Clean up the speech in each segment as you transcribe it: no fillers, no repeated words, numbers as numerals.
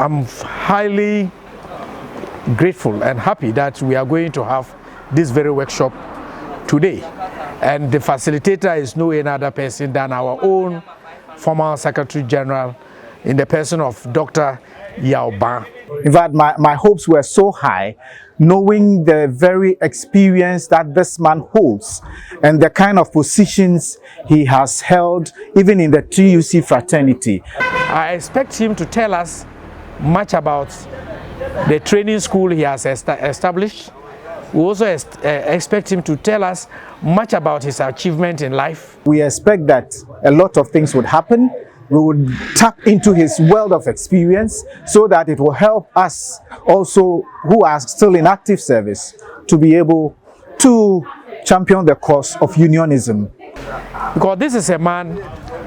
I'm highly grateful and happy that we are going to have this very workshop today. And the facilitator is no other person than our own former Secretary General in the person of Dr. Baah. In fact, my hopes were so high, knowing the very experience that this man holds and the kind of positions he has held even in the TUC fraternity. I expect him to tell us much about the training school he has established. We also expect him to tell us much about his achievement in life. We expect that a lot of things would happen. We would tap into his wealth of experience so that it will help us also who are still in active service to be able to champion the cause of unionism. Because this is a man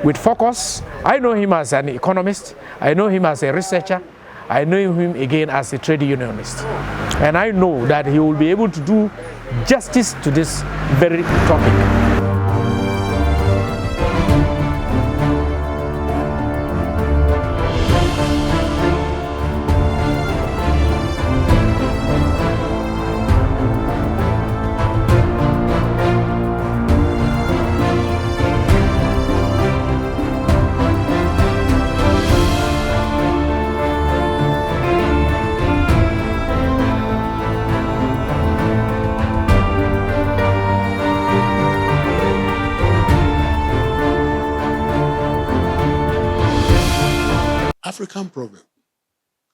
with focus. I know him as an economist. I know him as a researcher. I know him again as a trade unionist. And I know that he will be able to do justice to this very topic. African proverb.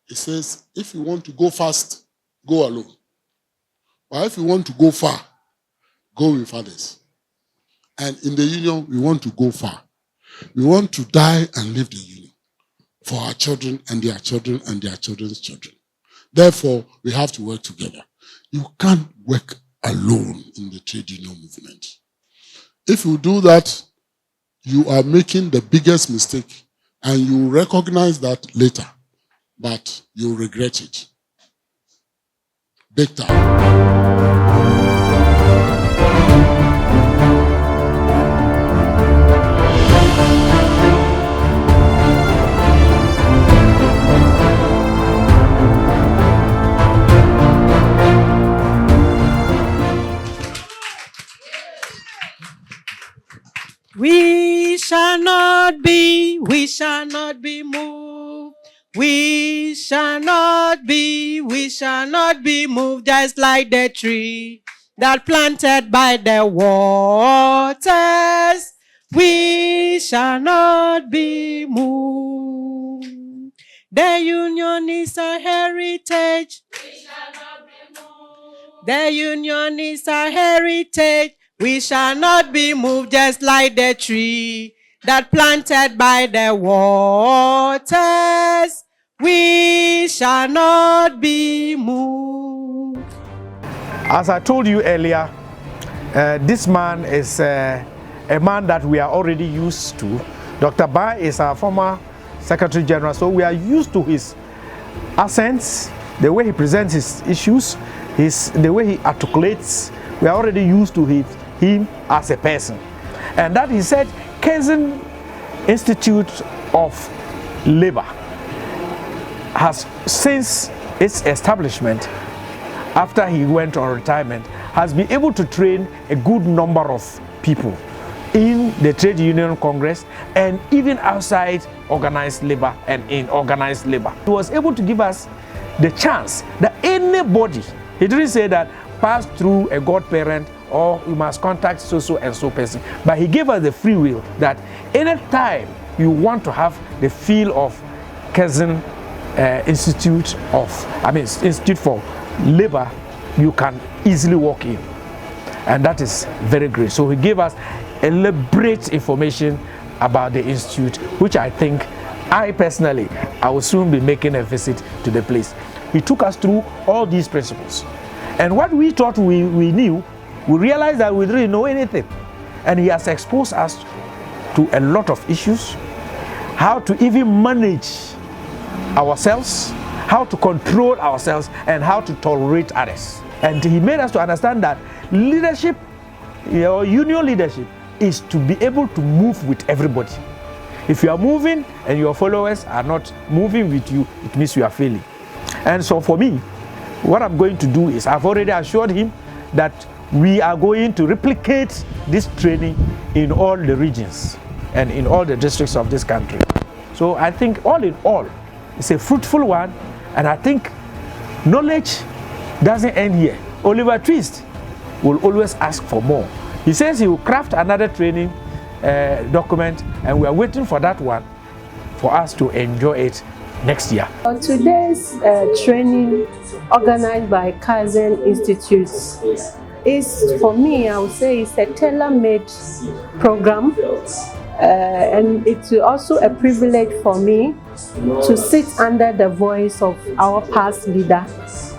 It says, if you want to go fast, go alone. But if you want to go far, go with others. And in the union, we want to go far. We want to die and leave the union for our children and their children and their children's children. Therefore, we have to work together. You can't work alone in the trade union movement. If you do that, you are making the biggest mistake. And you recognize that later, but you regret it. Big time. We shall not be moved. We shall not be moved, just like the tree that planted by the waters. We shall not be moved. The union is a heritage. We shall not be moved. The union is a heritage. We shall not be moved, just like the tree that planted by the waters. We shall not be moved. As I told you earlier, this man is a man that we are already used to. Dr. Baah is our former Secretary General, so we are used to his accents, the way he presents his issues, the way he articulates. We are already used to him as a person. And that he said, Kaizen Institute of Labor has, since its establishment, after he went on retirement, has been able to train a good number of people in the Trade Union Congress and even outside organized labor and in organized labor. He was able to give us the chance that anybody, he didn't say that pass through a godparent or you must contact so and so person, but he gave us the free will that anytime you want to have the feel of Kaizen Institute for Labor, you can easily walk in, and that is very great. So he gave us elaborate information about the institute, which I think I personally will soon be making a visit to the place. He took us through all these principles, and what we thought we knew, we realized that we didn't know anything, and he has exposed us to a lot of issues, how to even manage ourselves, how to control ourselves, and how to tolerate others. And he made us to understand that leadership, union leadership, is to be able to move with everybody. If you are moving and your followers are not moving with you, it means you are failing. And so for me, what I'm going to do is I've already assured him that we are going to replicate this training in all the regions and in all the districts of this country. So I think all in all, it's a fruitful one, and I think knowledge doesn't end here. Oliver Twist will always ask for more. He says he will craft another training document, and we are waiting for that one for us to enjoy it next year. Today's training organized by Kaizen Institute is, for me, I would say, it's a tailor-made program, and it's also a privilege for me to sit under the voice of our past leader,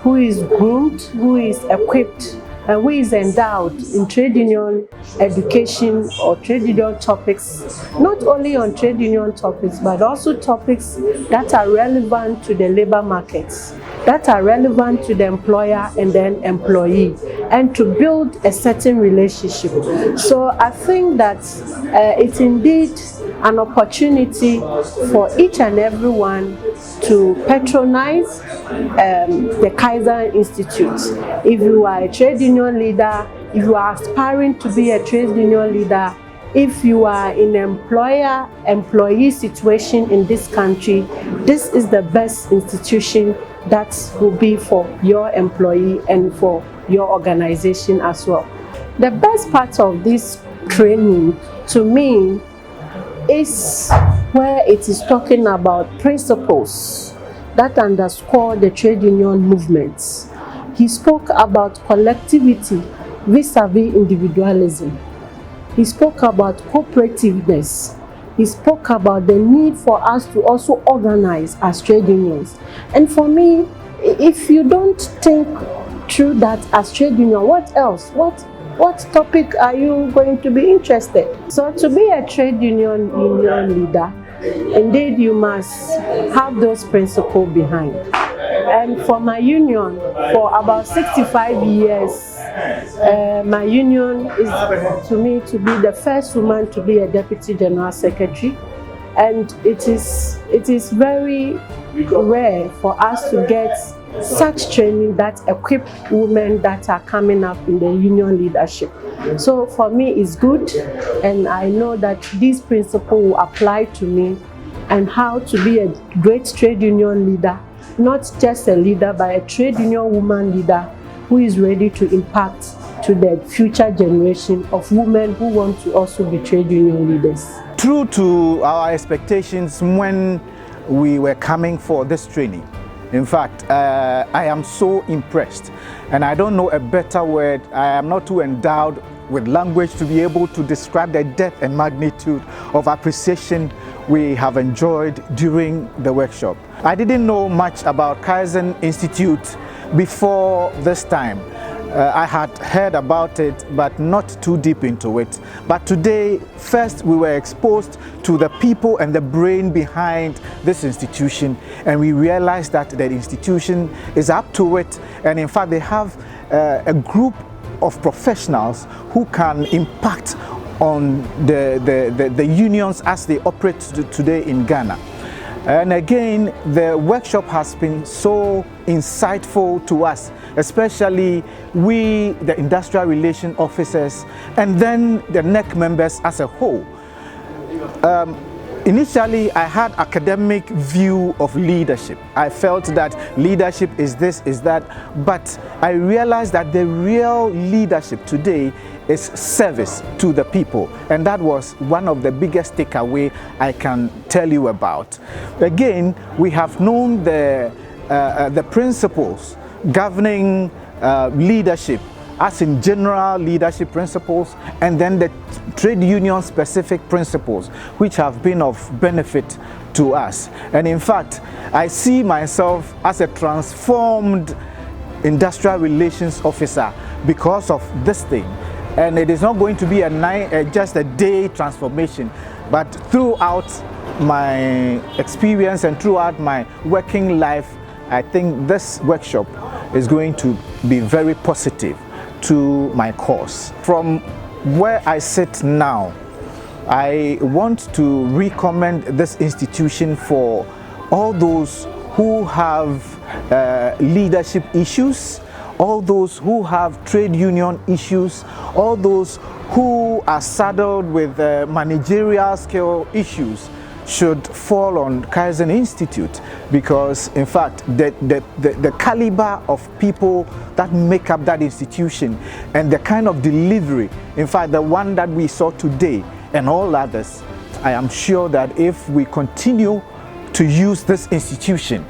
who is groomed, who is equipped, and who is endowed in trade union education or trade union topics, not only on trade union topics, but also topics that are relevant to the labor markets, that are relevant to the employer and then employee, and to build a certain relationship. So I think that it's indeed an opportunity for each and everyone to patronize the Kaizen Institute. If you are a trade union leader, if you are aspiring to be a trade union leader, if you are in an employer-employee situation in this country, this is the best institution that will be for your employee and for your organization as well. The best part of this training, to me, is where it is talking about principles that underscore the trade union movements. He spoke about collectivity vis-a-vis individualism. He spoke about cooperativeness. He spoke about the need for us to also organize as trade unions. And for me, if you don't think through that as trade union, what else? What topic are you going to be interested? So to be a trade union leader, indeed you must have those principles behind. And for my union, for about 65 years, my union is to me to be the first woman to be a deputy general secretary, and it is very rare for us to get such training that equip women that are coming up in the union leadership. So for me it's good, and I know that these principles will apply to me and how to be a great trade union leader, not just a leader but a trade union woman leader who is ready to impact to the future generation of women who want to also be trade union leaders. True to our expectations when we were coming for this training. In fact, I am so impressed, and I don't know a better word. I am not too endowed with language to be able to describe the depth and magnitude of appreciation we have enjoyed during the workshop. I didn't know much about Kaizen Institute before this time. I had heard about it, but not too deep into it. But today, first we were exposed to the people and the brain behind this institution, and we realized that the institution is up to it, and in fact they have a group of professionals who can impact on the unions as they operate today in Ghana. And again, the workshop has been so insightful to us, especially we, the industrial relation officers, and then the NEC members as a whole. Initially, I had academic view of leadership. I felt that leadership is this, is that, but I realized that the real leadership today is service to the people, and that was one of the biggest takeaway I can tell you about. Again, we have known the principles governing leadership, as in general leadership principles, and then the trade union specific principles which have been of benefit to us. And in fact, I see myself as a transformed industrial relations officer because of this thing. And it is not going to be just a day transformation, but throughout my experience and throughout my working life, I think this workshop is going to be very positive to my cause. From where I sit now, I want to recommend this institution for all those who have leadership issues, all those who have trade union issues, all those who are saddled with managerial skill issues should fall on Kaizen Institute, because in fact the caliber of people that make up that institution and the kind of delivery, in fact the one that we saw today and all others, I am sure that if we continue to use this institution,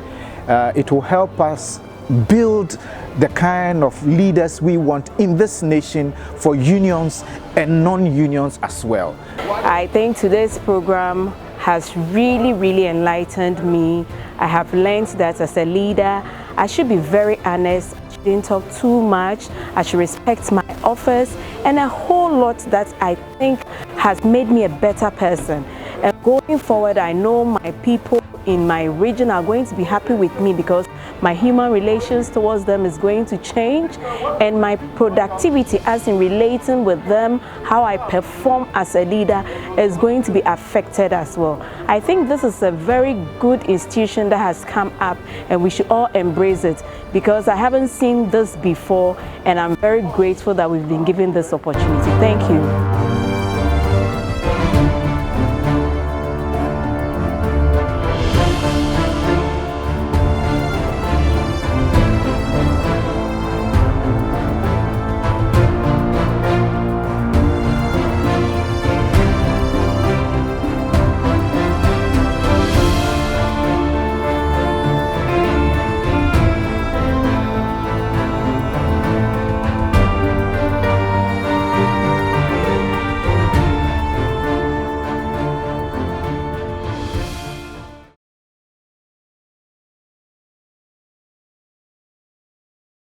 it will help us build the kind of leaders we want in this nation for unions and non-unions as well. I think today's program has really enlightened me. I have learned that as a leader, I should be very honest, I shouldn't talk too much, I should respect my office, and a whole lot that I think has made me a better person. And going forward, I know my people in my region are going to be happy with me, because my human relations towards them is going to change, and my productivity as in relating with them, how I perform as a leader, is going to be affected as well. I think this is a very good institution that has come up, and we should all embrace it, because I haven't seen this before, and I'm very grateful that we've been given this opportunity. Thank you.